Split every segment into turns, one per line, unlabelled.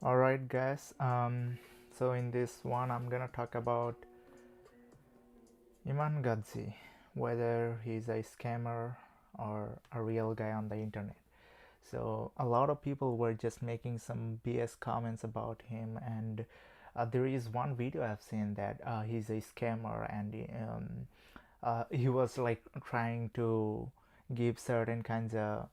Alright, guys. So in this one, I'm gonna talk about Iman Gadzi, whether he's a scammer or a real guy on the internet. So a lot of people were just making some BS comments about him, and there is one video I've seen that he's a scammer, and he was like trying to give certain kinds of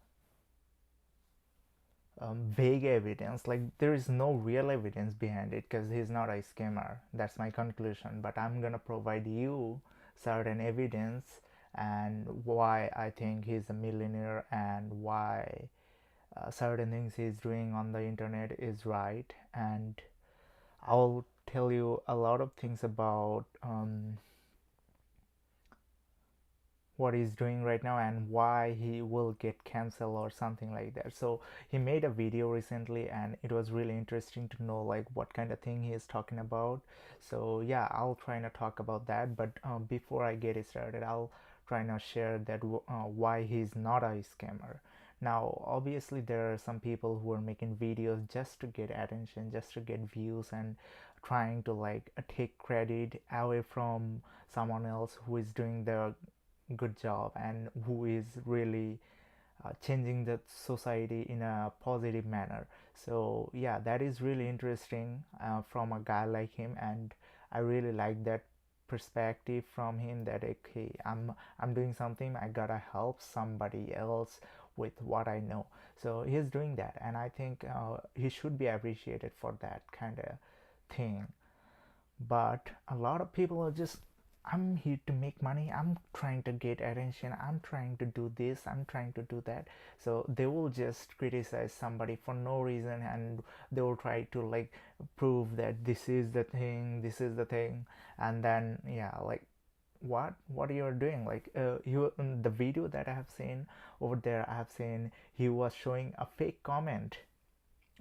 vague evidence, like there is no real evidence behind it because he's not a scammer. That's my conclusion, but I'm gonna provide you certain evidence and why I think he's a millionaire and why certain things he's doing on the internet is right. And I'll tell you a lot of things about what he's doing right now and why he will get canceled or something like that. So he made a video recently and it was really interesting to know like what kind of thing he is talking about. So yeah, I'll try to talk about that, but before I get it started, I'll try to share that why he's not a scammer. Now obviously there are some people who are making videos just to get attention, just to get views, and trying to like take credit away from someone else who is doing the good job and who is really changing the society in a positive manner. So yeah, that is really interesting from a guy like him, and I really like that perspective from him that okay, I'm doing something, I gotta help somebody else with what I know. So he's doing that, and I think he should be appreciated for that kind of thing. But a lot of people are just, I'm here to make money, I'm trying to get attention, I'm trying to do this, I'm trying to do that. So they will just criticize somebody for no reason, and they will try to like prove that this is the thing, this is the thing. And then yeah, like what you're doing, like you in the video that I have seen over there, I have seen he was showing a fake comment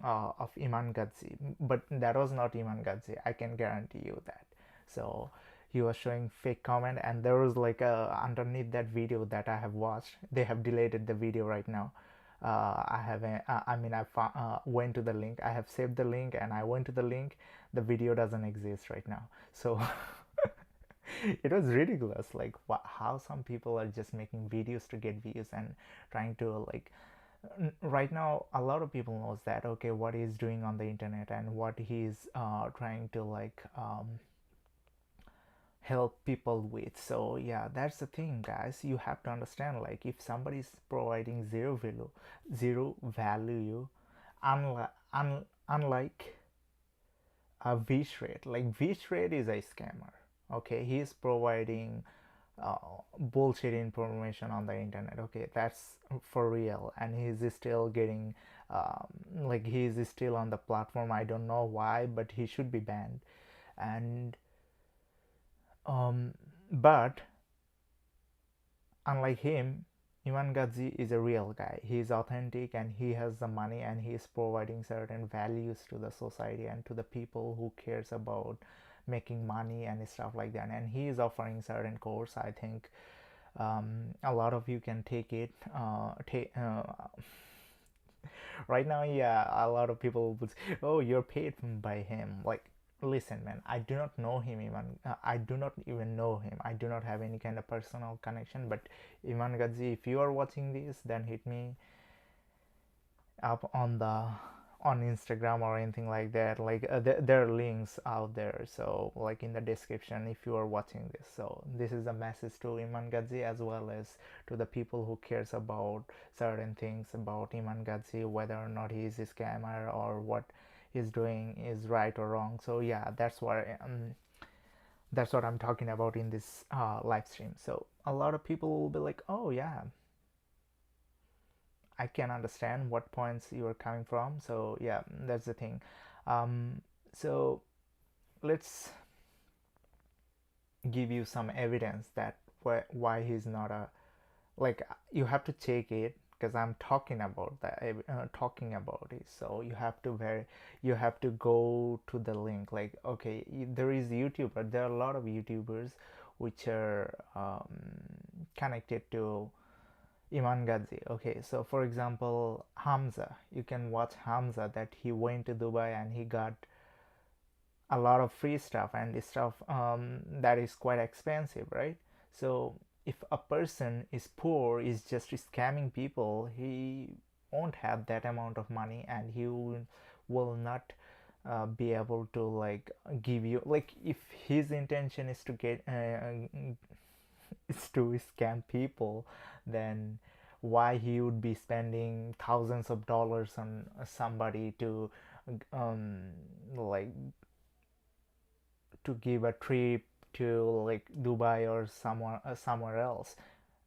of Iman Gadzi, but that was not Iman Gadzi. I can guarantee you that. So he was showing fake comment, and there was like underneath that video that I have watched. They have deleted the video right now. I haven't. I mean, went to the link. I have saved the link, and I went to the link. The video doesn't exist right now. So it was ridiculous. Like how some people are just making videos to get views and trying to like right now a lot of people knows that okay what he's doing on the internet and what he's trying to like help people with. So yeah, that's the thing, guys. You have to understand, like if somebody is providing zero value, unlike a V-Trade, like V-Trade is a scammer. Okay, he is providing uh, bullshit information on the internet. Okay, that's for real, and he's still getting like he's still on the platform. I don't know why, but he should be banned. And um, but unlike him, Iman Gadzi is a real guy. He is authentic and he has the money and he is providing certain values to the society and to the people who cares about making money and stuff like that. And he is offering certain course. I think a lot of you can take it. Right now, yeah, a lot of people would say, "Oh, you're paid by him." Like, listen, man, I do not know him even. I do not even know him. I do not have any kind of personal connection. But Iman Gadzi, if you are watching this, then hit me up on Instagram or anything like that. Like there are links out there, so like in the description if you are watching this. So this is a message to Iman Gadzi as well as to the people who cares about certain things about Iman Gadzi, whether or not he is a scammer or what he's doing is right or wrong. So yeah, that's what I'm talking about in this live stream. So a lot of people will be like, oh yeah, I can understand what points you are coming from. So yeah, that's the thing. Um, so let's give you some evidence that why he's not a, like you have to check it because I'm talking about that, talking about it. So you have to you have to go to the link. Like okay, there is YouTube, but there are a lot of YouTubers which are connected to Iman Ghazi. Okay, so for example, Hamza, you can watch Hamza that he went to Dubai and he got a lot of free stuff and the stuff that is quite expensive, right? So if a person is poor, is just scamming people, he won't have that amount of money and he will not be able to like give you, like if his intention is to get is to scam people, then why he would be spending thousands of dollars on somebody to um like to give a trip to like Dubai or somewhere else.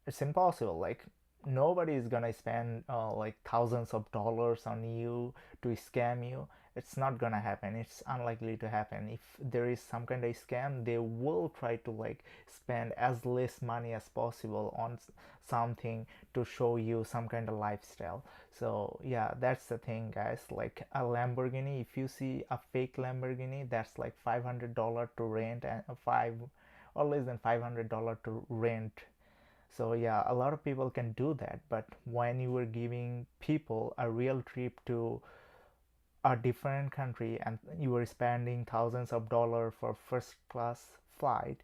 It's impossible. Like nobody is gonna spend like thousands of dollars on you to scam you. It's not gonna happen. It's unlikely to happen. If there is some kind of scam, they will try to like spend as less money as possible on something to show you some kind of lifestyle. So yeah, that's the thing, guys. Like a Lamborghini, if you see a fake Lamborghini, that's like $500 to rent, and five or less than $500 to rent. So yeah, a lot of people can do that, but when you were giving people a real trip to a different country and you were spending thousands of dollars for first class flight,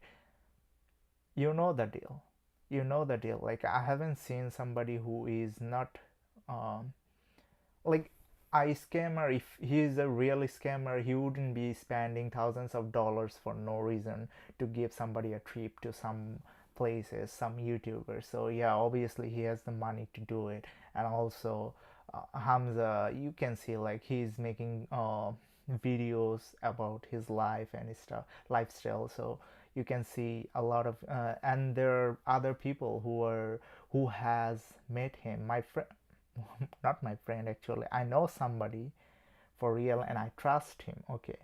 you know the deal. You know the deal. Like I haven't seen somebody who is not um, like a scammer. If he is a real scammer, he wouldn't be spending thousands of dollars for no reason to give somebody a trip to some places, some YouTubers. So yeah, obviously he has the money to do it. And also Hamza, you can see like he's making videos about his life and his stuff, lifestyle. So you can see a lot of and there are other people who has met him. My friend, not my friend actually, I know somebody for real and I trust him. Okay,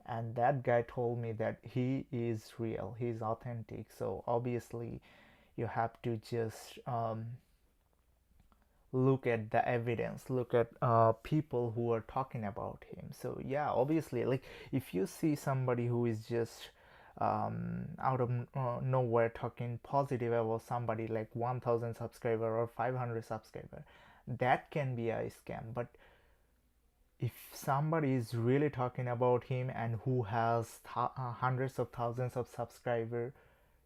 and that guy told me that he is real, he's authentic. So obviously you have to just look at the evidence, look at people who are talking about him. So yeah, obviously, like if you see somebody who is just out of nowhere talking positive about somebody like 1000 subscriber or 500 subscriber, that can be a scam. But if somebody is really talking about him and who has hundreds of thousands of subscribers,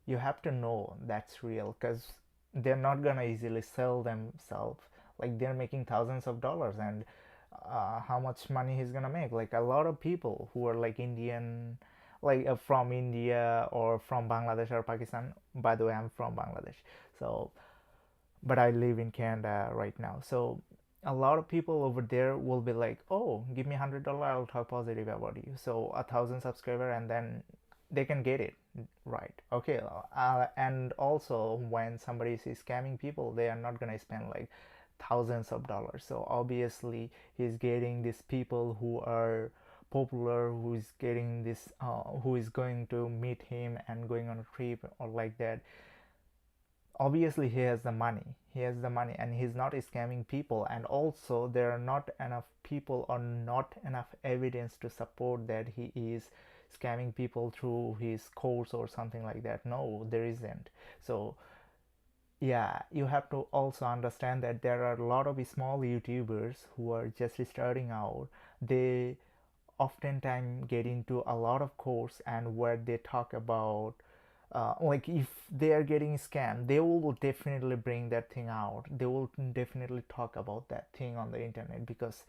you have to know that's real, because they're not gonna easily sell themselves. Like they're making thousands of dollars, and how much money he's gonna make? Like a lot of people who are like Indian, like from India or from Bangladesh or Pakistan. By the way, I'm from Bangladesh, so but I live in Canada right now. So a lot of people over there will be like, "Oh, give me $100, I'll talk positive about you." So 1,000 subscriber, and then they can get it right. Okay, and also when somebody is scamming people, they are not gonna spend like thousands of dollars. So obviously, he's getting these people who are popular, who is getting this, who is going to meet him and going on a trip or like that. Obviously he has the money, and he's not scamming people. And also there are not enough people or not enough evidence to support that he is scamming people through his course or something like that. No, there isn't. So yeah, you have to also understand that there are a lot of small YouTubers who are just starting out. They oftentimes get into a lot of course and where they talk about like if they are getting scammed, they will definitely bring that thing out. They will definitely talk about that thing on the internet, because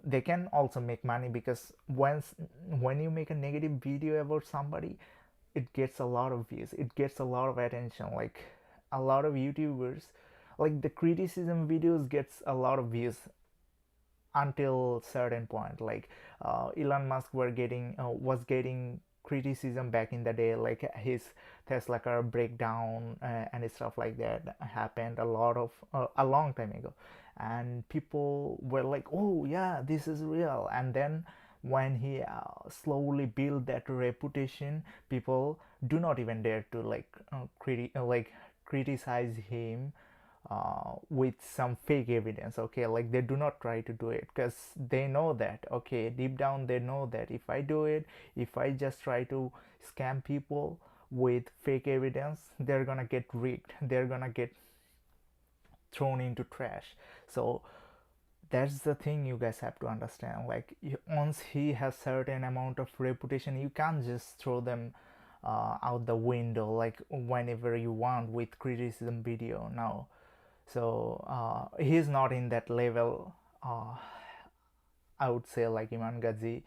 they can also make money. Because when you make a negative video about somebody, it gets a lot of views, it gets a lot of attention. Like a lot of YouTubers, like the criticism videos gets a lot of views until certain point. Like Elon Musk was getting criticism back in the day, like his Tesla car breakdown and stuff like that happened a long time ago, and people were like, oh yeah, this is real. And then when he slowly built that reputation, people do not even dare to like criticize him with some fake evidence. Okay, like they do not try to do it, because they know that, okay, deep down they know that if I do it, if I just try to scam people with fake evidence, they're gonna get rigged, they're gonna get thrown into trash. So that's the thing you guys have to understand. Like once he has certain amount of reputation, you can't just throw them out the window like whenever you want with criticism video now. So he's not in that level. I would say like Iman Gadzhi,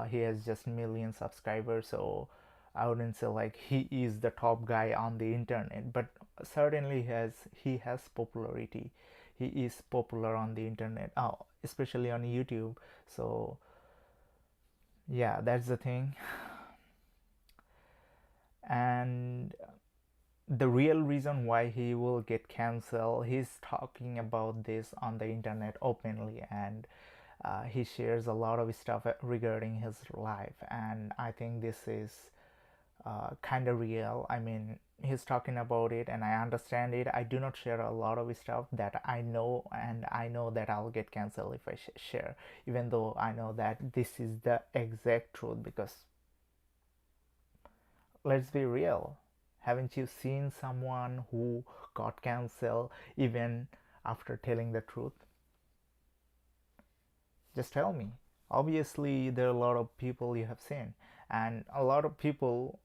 he has just million subscribers, so I wouldn't say like he is the top guy on the internet, but certainly he has popularity. He is popular on the internet, especially on YouTube. So yeah, that's the thing. And the real reason why he will get cancelled, he's talking about this on the internet openly, and he shares a lot of stuff regarding his life, and I think this is kind of real. I mean, he's talking about it and I understand it. I do not share a lot of stuff that I know, and I know that I'll get cancelled if I share, even though I know that this is the exact truth. Because let's be real, haven't you seen someone who got cancelled even after telling the truth? Just tell me. Obviously there are a lot of people you have seen, and a lot of people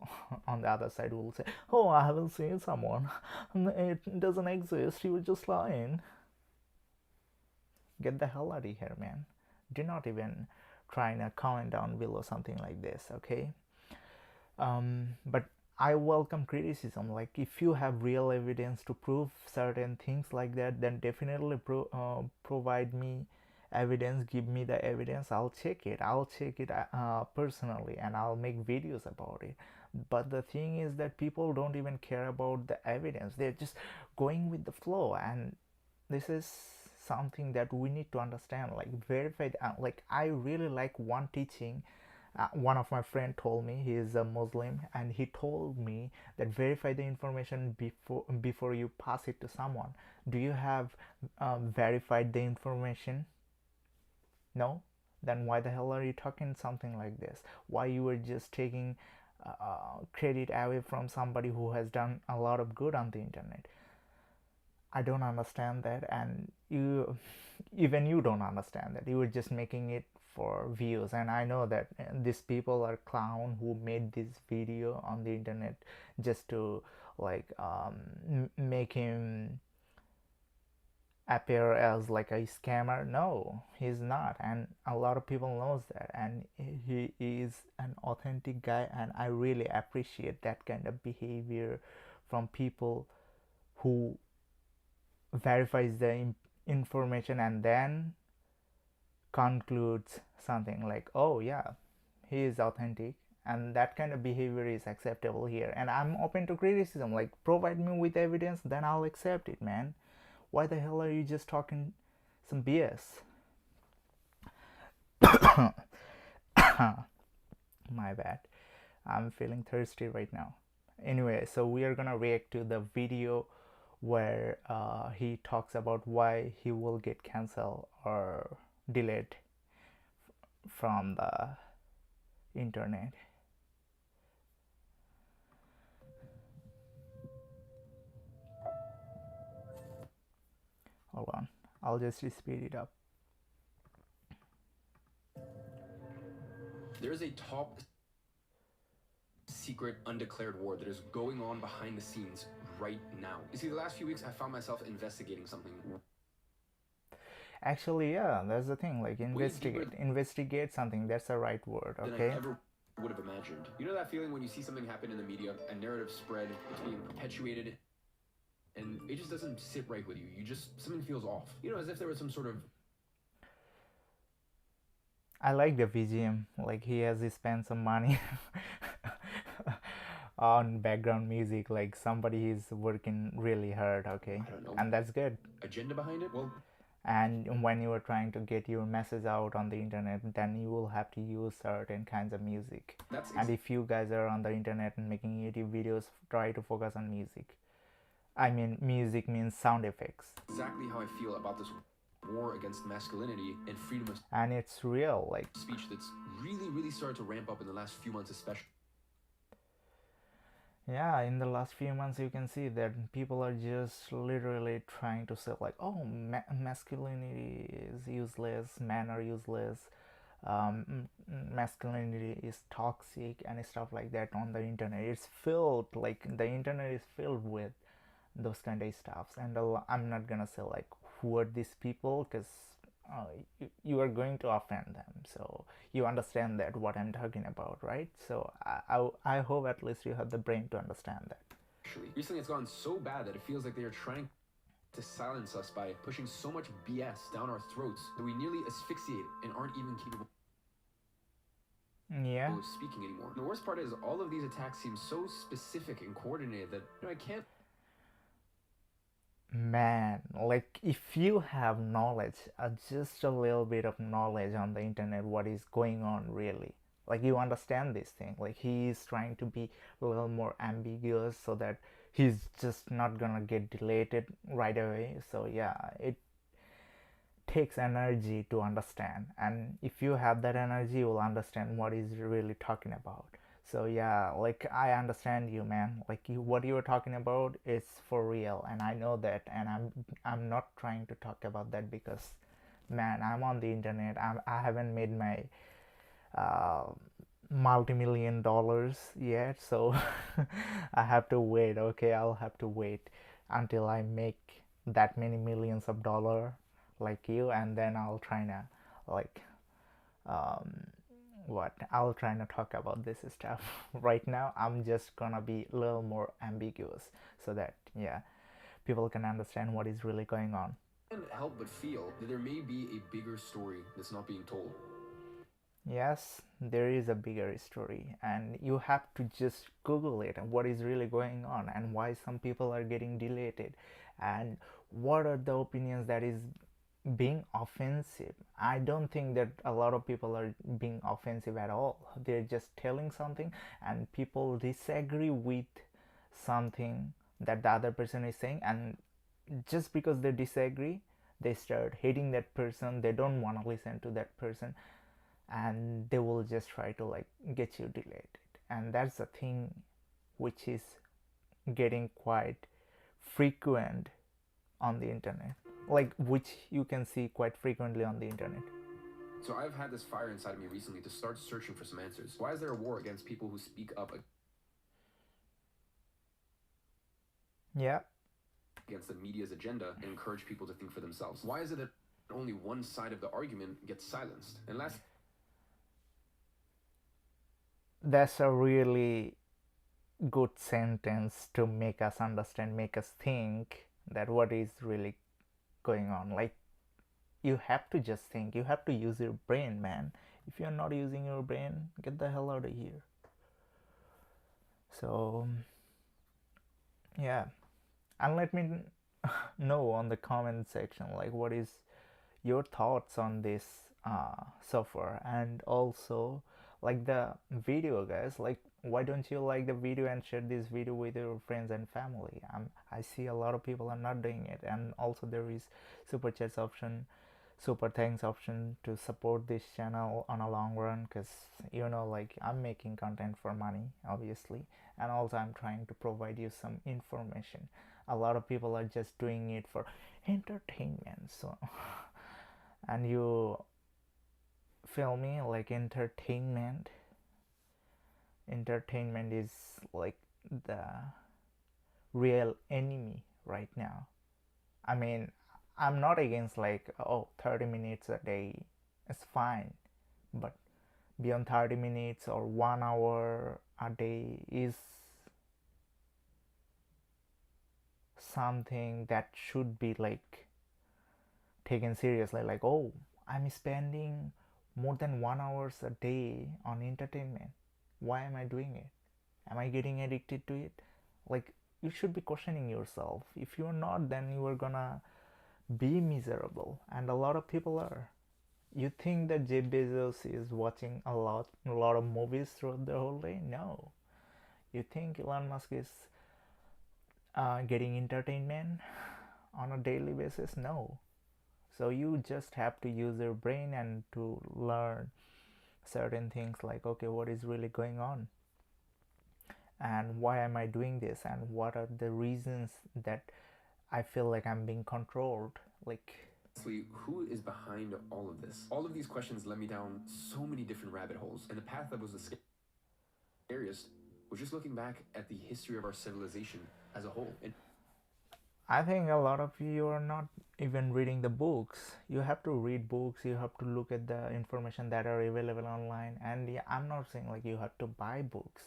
on the other side will say, oh, I haven't seen someone, it doesn't exist, you were just lying. Get the hell out of here, man. Do not even try and comment down below something like this, okay? But I welcome criticism. Like if you have real evidence to prove certain things like that, then definitely provide me evidence. Give me the evidence. I'll check it. Personally, and I'll make videos about it. But the thing is that people don't even care about the evidence. They're just going with the flow, and this is something that we need to understand. Like verified. Like I really like one teaching, one of my friend told me, he is a Muslim, and he told me that verify the information before you pass it to someone. Do you have verified the information? No? Then why the hell are you talking something like this? Why you were just taking credit away from somebody who has done a lot of good on the internet? I don't understand that, and even you don't understand that. You were just making it for views, and I know that these people are clown who made this video on the internet just to like make him appear as like a scammer. No, he's not, and a lot of people knows that, and he is an authentic guy, and I really appreciate that kind of behavior from people who verifies the information and then concludes something like, oh yeah, he is authentic, and that kind of behavior is acceptable here. And I'm open to criticism. Like provide me with evidence, then I'll accept it, man. Why the hell are you just talking some BS? My bad, I'm feeling thirsty right now. Anyway, so we are gonna react to the video where he talks about why he will get cancelled or delayed from the internet. Hold on, I'll just speed it up.
There's a top secret undeclared war that is going on behind the scenes right now. You see, the last few weeks I found myself investigating something.
Actually, yeah, that's the thing. Like investigate something. That's the right word. Okay.
Than I ever would have imagined. You know that feeling when you see something happen in the media, a narrative spread, it's being perpetuated, and it just doesn't sit right with you. Something feels off. You know, as if there was some sort of.
I like the BGM. Like he has spent some money on background music. Like somebody is working really hard. Okay,
I don't know.
And that's good.
Agenda behind it? Well.
And when you are trying to get your message out on the internet, then you will have to use certain kinds of music. And if you guys are on the internet and making YouTube videos, try to focus on music. I mean, music means sound effects.
Exactly how I feel about this war against masculinity and freedom of
and it's real, like
speech that's really started to ramp up in the last few months, especially.
Yeah, in the last few months, you can see that people are just literally trying to say, like, oh, masculinity is useless, men are useless, masculinity is toxic, and stuff like that on the internet. It's filled, like, the internet is filled with those kind of stuffs. And I'm not gonna say, like, who are these people, because uh, you are going to offend them. So you understand that what I'm talking about, right? So I hope at least you have the brain to understand that.
Actually, recently it's gotten so bad that it feels like they are trying to silence us by pushing so much BS down our throats that we nearly asphyxiate and aren't even capable
Yeah.
of speaking anymore. And the worst part is all of these attacks seem so specific and coordinated that I can't.
Man, like, if you have knowledge, just a little bit of knowledge on the internet, what is going on really, like, you understand this thing, like, he is trying to be a little more ambiguous so that he's just not gonna get deleted right away. So yeah, it takes energy to understand, and if you have that energy, you will understand what he's really talking about. So yeah, like, I understand you, man. Like, what you were talking about is for real, and I know that, and I'm not trying to talk about that because, man, I'm on the internet. I haven't made my uh, multi-million dollars yet, so I have to wait. Okay, I'll have to wait until I make that many millions of dollar like you, and then I'll try to, like, um, what I'll try to talk about this stuff. Right now I'm just gonna be a little more ambiguous so that, yeah, people can understand what is really going on.
Can't help but feel that there may be a bigger story that's not being told.
Yes, there is a bigger story, and you have to just Google it and what is really going on, and why some people are getting deleted, and what are the opinions that is being offensive. I don't think that a lot of people are being offensive at all. They're just telling something, and people disagree with something that the other person is saying, and just because they disagree, they start hating that person. They don't want to listen to that person, and they will just try to, like, get you deleted. And that's the thing which is getting quite frequent on the internet, like, which you can see quite frequently on the internet.
So I've had this fire inside of me recently to start searching for some answers. Why is there a war against people who speak up
Yeah.
against the media's agenda and encourage people to think for themselves? Why is it that only one side of the argument gets silenced? And last,
That's a really good sentence to make us understand, make us think that what is really going on. Like, you have to just think, you have to use your brain, man. If you're not using your brain, get the hell out of here. So yeah, and let me know on the comment section, like, what is your thoughts on this software, and also, like, the video, guys. Like, why don't you like the video and share this video with your friends and family? I see a lot of people are not doing it. And also, there is super chats option, super thanks option to support this channel on a long run, because, like, I'm making content for money, obviously, and also I'm trying to provide you some information. A lot of people are just doing it for entertainment. So and you feel me, like, entertainment is, like, the real enemy right now. I mean, I'm not against, like, oh, 30 minutes a day is fine, but beyond 30 minutes or 1 hour a day is something that should be, like, taken seriously. Like, oh, I'm spending more than 1 hours a day on entertainment. Why am I doing it? Am I getting addicted to it? Like, you should be questioning yourself. If you're not, then you are gonna be miserable, and a lot of people are. You think that Jeff Bezos is watching a lot of movies throughout the whole day? No. You think Elon Musk is getting entertainment on a daily basis? No. So you just have to use your brain and to learn certain things, like, okay, what is really going on. and why am I doing this, and what are the reasons that I feel like I'm being controlled. Like,
Honestly, who is behind all of this? All of these questions led me down so many different rabbit holes, and the path that was the scariest was just looking back at the history of our civilization as a whole. And
I think a lot of you are not even reading the books. You have to read books, you have to look at the information that are available online. And yeah, I'm not saying like you have to buy books,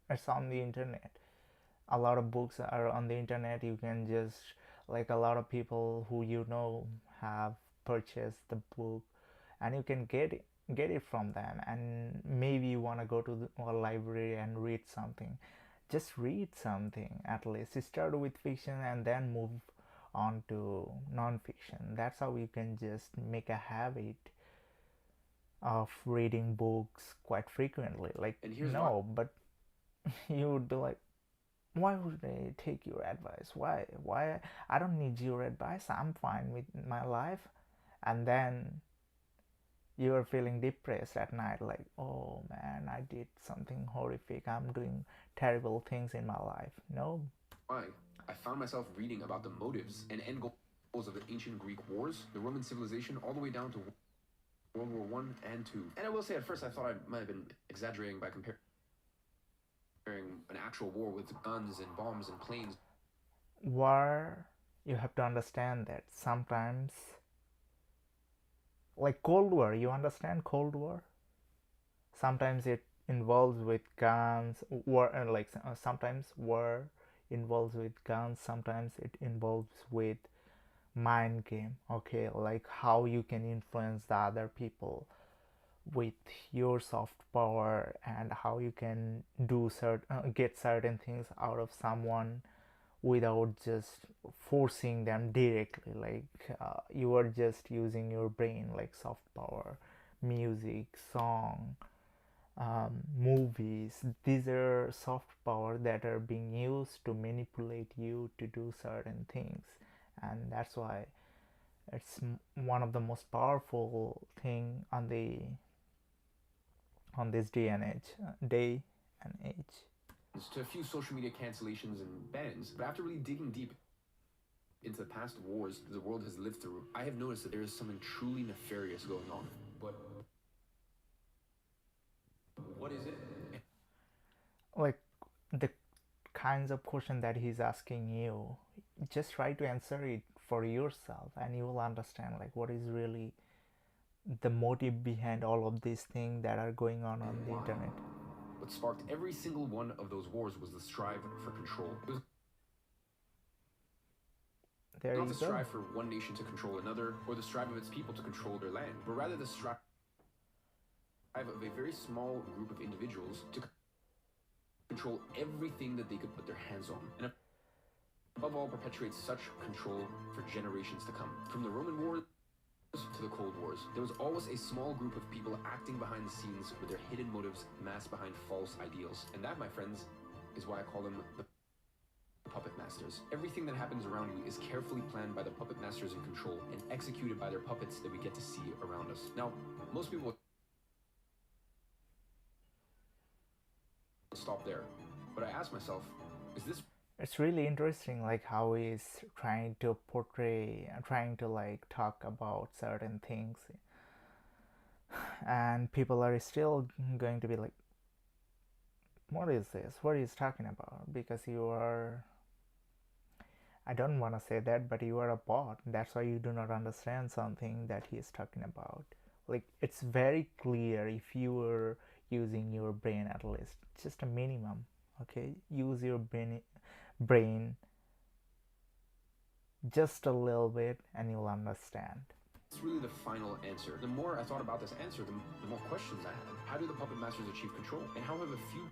it's on the internet. A lot of books are on the internet. You can just, like, a lot of people who you know have purchased the book, and you can get it from them. And maybe you want to go to a library and read something, just read something. At least start with fiction and then move on to non-fiction. That's how you can just make a habit of reading books quite frequently. Like,
and here's why.
no, but you would be like, why would they take your advice? Why? I don't need your advice, I'm fine with my life. And then you are feeling depressed at night, like, oh man, I did something horrific, I'm doing terrible things in my life. No.
Why? I found myself reading about the motives and end goals of the ancient Greek wars, the Roman civilization, all the way down to World War One and Two. And I will say, at first, I thought I might have been exaggerating by comparing an actual war with guns and bombs and planes.
War, you have to understand that sometimes, like Cold War, you understand Cold War? Sometimes it involves with guns, war, like sometimes war involves with guns, sometimes it involves with mind game. Okay, like how you can influence the other people with your soft power, and how you can get certain things out of someone without just forcing them directly. Like, you are just using your brain, like soft power, music, song, movies. These are soft power that are being used to manipulate you to do certain things. And that's why it's one of the most powerful thing on this day and age.
To a few social media cancellations and bans, but after really digging deep into the past wars the world has lived through, I have noticed that there is something truly nefarious going on. But what is it?
Like, the kinds of question that he's asking you, just try to answer it for yourself, and you will understand like what is really the motive behind all of these things that are going on the internet.
What sparked every single one of those wars was the strive for control. It was
There
not
you
the
go.
strive for one nation to control another, or the strive of its people to control their land, but rather the strive of a very small group of individuals to control everything that they could put their hands on, and above all perpetuate such control for generations to come. From the Roman wars to the Cold Wars, there was always a small group of people acting behind the scenes with their hidden motives masked behind false ideals. And that, my friends, is why I call them the puppet masters. Everything that happens around you is carefully planned by the puppet masters in control and executed by their puppets that we get to see around us. Now, most people stop there, but I ask myself, is this
It's really interesting like how he's trying to portray, trying to like talk about certain things, and people are still going to be like, what is this, what he's talking about? Because you are, I don't want to say that, but you are a bot. That's why you do not understand something that he is talking about. Like, it's very clear if you were using your brain, at least just a minimum. Okay, use your brain just a little bit and you'll understand.
it's really the final answer? The more I thought about this answer, the more questions I had. How do the puppet masters achieve control? And how have a few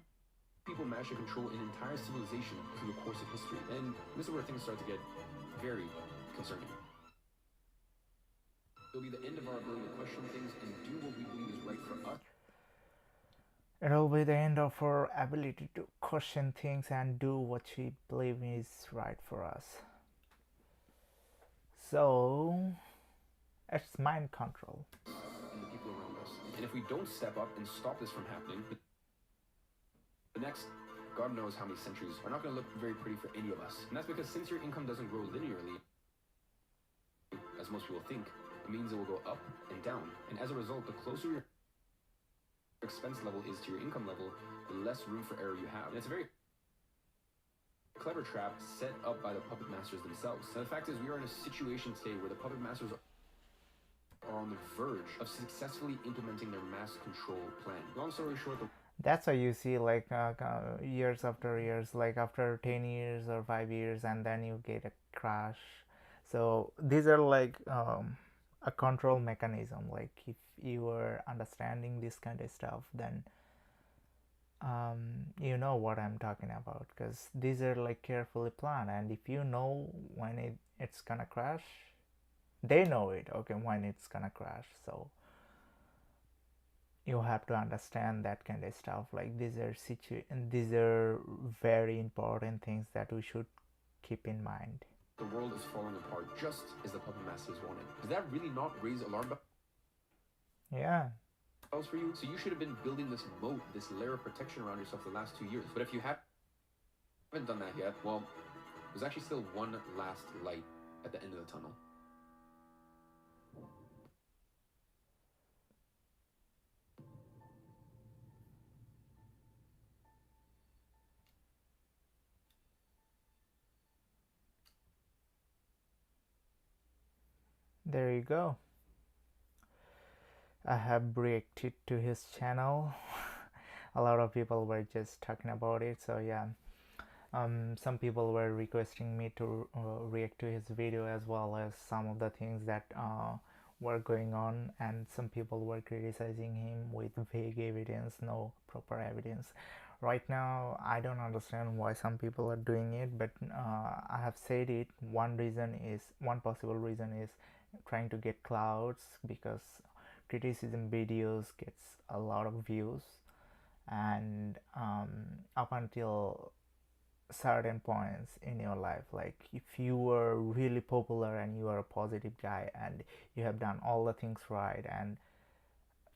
people managed to control an entire civilization through the course of history? And this is where things start to get very concerning. It'll be the end of our ability to question things and do what we believe is right for us.
It'll be the end of our ability to question things and do what we believe is right for us. So, it's mind control.
And the people around us. And if we don't step up and stop this from happening, the next God knows how many centuries, are not going to look very pretty for any of us. And that's because since your income doesn't grow linearly, as most people think, it means it will go up and down. And as a result, the closer your expense level is to your income level, the less room for error you have. And it's a very clever trap set up by the puppet masters themselves. And the fact is, we are in a situation today where the puppet masters are on the verge of successfully implementing their mass control plan. Long story short,
that's why you see like years after years, like after 10 years or 5 years, and then you get a crash. So these are like a control mechanism. Like if you are understanding this kind of stuff, then you know what I'm talking about, because these are like carefully planned, and if you know when it's gonna crash, they know it, okay, when it's gonna crash. So you have to understand that kind of stuff. Like these are very important things that we should keep in mind.
The world is falling apart just as the puppet masters wanted. Does that really not raise alarm bells?
Yeah,
For you? So you should have been building this moat, this layer of protection around yourself the last 2 years. But if you haven't done that yet, well, there's actually still one last light at the end of the tunnel.
there you go. I have reacted to his channel. A lot of people were just talking about it, so yeah. Some people were requesting me to react to his video, as well as some of the things that were going on, and some people were criticizing him with vague evidence, no proper evidence. Right now, I don't understand why some people are doing it, but I have said it. One possible reason is trying to get clouds, because criticism videos gets a lot of views, and up until certain points in your life, like if you were really popular and you are a positive guy and you have done all the things right, and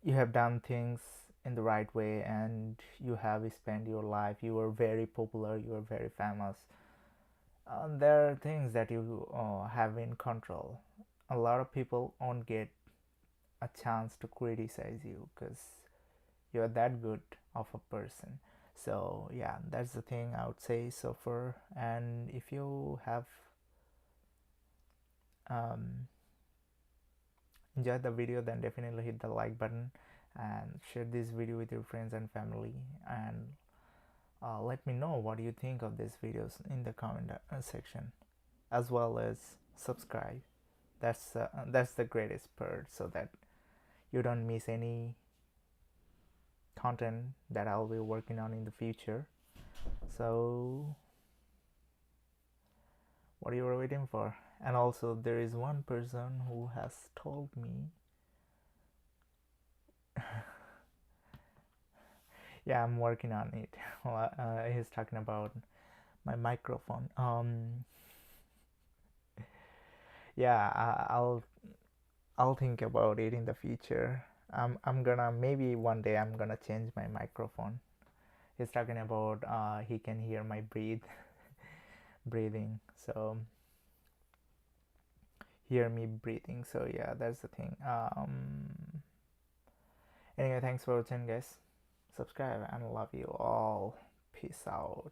you have done things in the right way, and you have spent your life, you were very popular, you were very famous, there are things that you have in control. A lot of people won't get a chance to criticize you because you're that good of a person. So yeah, that's the thing I would say so far. And if you have enjoyed the video, then definitely hit the like button and share this video with your friends and family, and let me know what you think of these videos in the comment section, as well as subscribe. That's the greatest part, so that you don't miss any content that I'll be working on in the future. So what you were waiting for? And also, there is one person who has told me yeah, I'm working on it. He's talking about my microphone. Yeah, I'll think about it in the future. I'm gonna, maybe one day I'm gonna change my microphone. He's talking about he can hear my breathing, so hear me breathing. So yeah, that's the thing. Anyway, thanks for watching, guys. Subscribe, and love you all. Peace out.